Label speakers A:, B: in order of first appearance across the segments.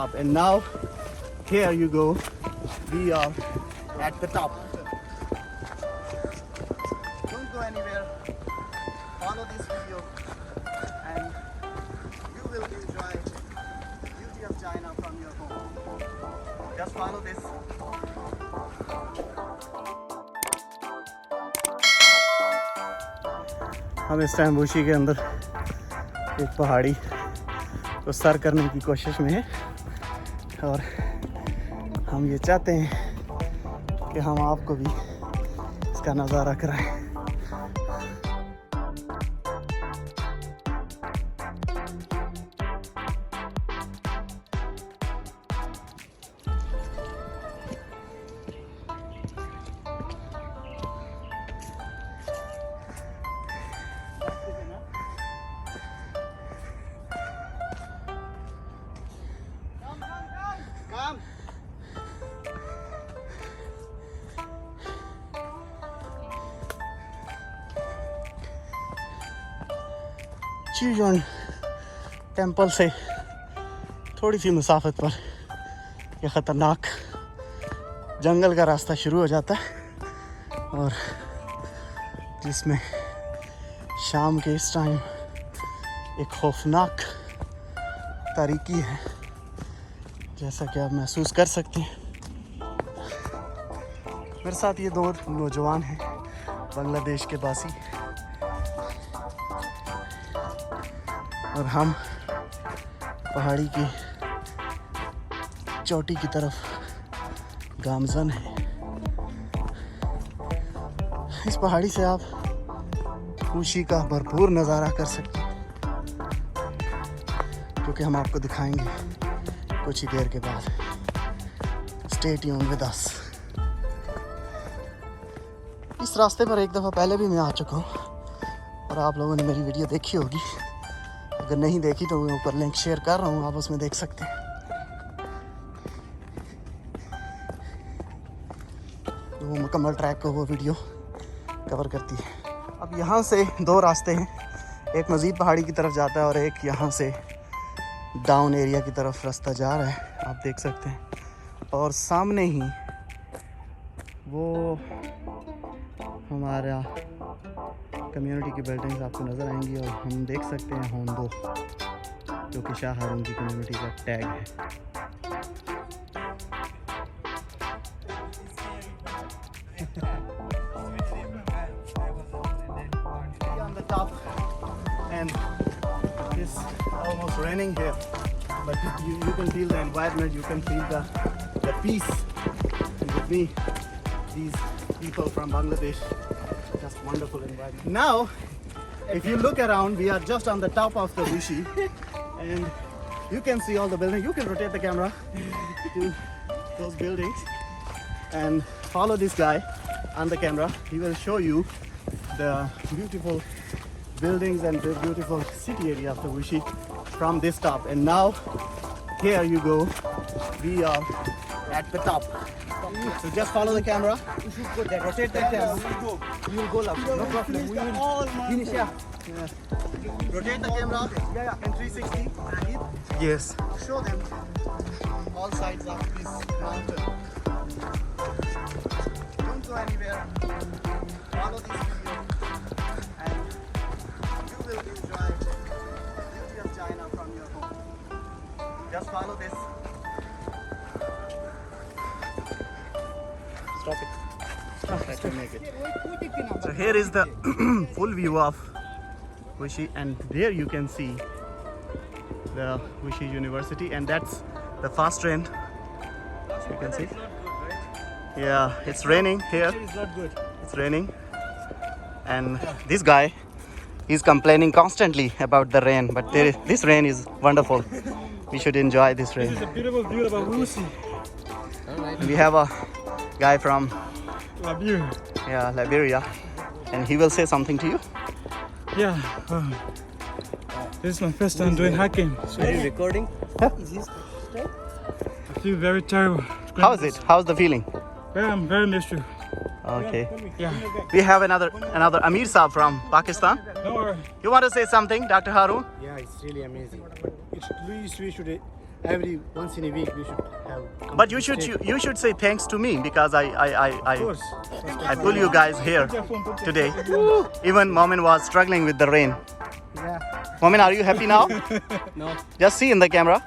A: And now, here you go. We are at the top. Don't go anywhere. Follow this video, and you will enjoy the beauty of China from your home. Just follow this. हम इस time वुशी के अंदर एक पहाड़ी को sir करने की कोशिश में है और हम ये चाहते हैं कि हम आपको भी इसका नज़ारा कराएं। Qiyun टेम्पल से थोड़ी सी मुसाफत पर यह ख़तरनाक जंगल का रास्ता शुरू हो जाता है और जिसमें शाम के इस टाइम एक खौफनाक तारीकी है, जैसा कि आप महसूस कर सकते हैं। मेरे साथ ये दो नौजवान हैं, बांग्लादेश के बासी, और हम पहाड़ी की चोटी की तरफ गामजन हैं। इस पहाड़ी से आप वुशी का भरपूर नज़ारा कर सकते हैं, क्योंकि हम आपको दिखाएंगे कुछ ही देर के बाद। Stay tuned with us. इस रास्ते पर एक दफ़ा पहले भी मैं आ चुका हूँ और आप लोगों ने मेरी वीडियो देखी होगी। अगर नहीं देखी तो मैं ऊपर लिंक शेयर कर रहा हूँ, आप उसमें देख सकते हैं। वो मुकम्मल ट्रैक को वो वीडियो कवर करती है। अब यहाँ से दो रास्ते हैं, एक मज़ीद पहाड़ी की तरफ जाता है और एक यहाँ से डाउन एरिया की तरफ रास्ता जा रहा है, आप देख सकते हैं। और सामने ही वो हमारा कम्युनिटी की बिल्डिंग्स आपको नज़र आएंगी और हम देख सकते हैं होंदो, जो कि शाह हारून की कम्युनिटी का टैग है। On the top, and it's almost raining here, but you can feel the environment, you can feel the peace. And with me, these people from Bangladesh, just wonderful environment. Now, if you look around, we are just on the top of the Wuxi, and you can see all the buildings. You can rotate the camera to those buildings and follow this guy on the camera. He will show you the beautiful buildings and the beautiful city area of the Wuxi from this top. And now, here you go. We are at the top. So just follow the camera. Rotate the camera. You will go left. No problem. We will finish here. Yeah. Rotate the camera in 360. Yes. Show them all sides of this mountain. Don't go anywhere. Follow this video, and you will enjoy the beauty of China from your home. Just follow this. Stop it. That will make it. So here is the full view of Wuxi, and there you can see the Wuxi University, and that's the fast train. You can see. Yeah, it's raining here.
B: It's not good.
A: It's raining, and this guy is complaining constantly about the rain, but this rain is wonderful. We should enjoy this rain.
B: This is a beautiful view about Wuxi.
A: We have a guy from
B: Liberia.
A: Liberia, and he will say something to you.
B: Yeah. This is my first time doing hiking. So
C: Are you recording? Is this
B: I feel very terrible.
A: How is it? How's the feeling?
B: I'm very missed you.
A: Okay.
B: Yeah.
A: We have another Amir Saab from Pakistan.
B: Don't worry.
A: You want to say something, Dr. Harun?
C: Yeah, it's really amazing. It's least we should
A: every once in a week we should have.
D: But you should say thanks to me because
B: Of course.
D: I pull you guys here
B: Put your phone, put your
D: today.
B: phone.
D: Even Momin was struggling with the rain.
A: Yeah.
D: Momin, are you happy now?
C: No.
D: Just see in the camera.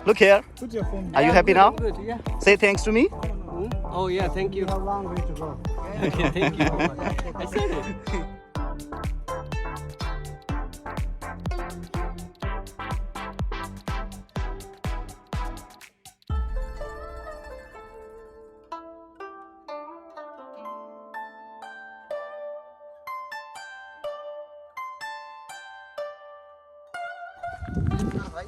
D: Look here.
B: Put your phone.
D: Are you happy now?
C: Good, yeah.
D: Say thanks to me.
C: Oh, yeah, thank you.
A: You have a long way to go.
C: Okay, thank you. I said it.
A: Right?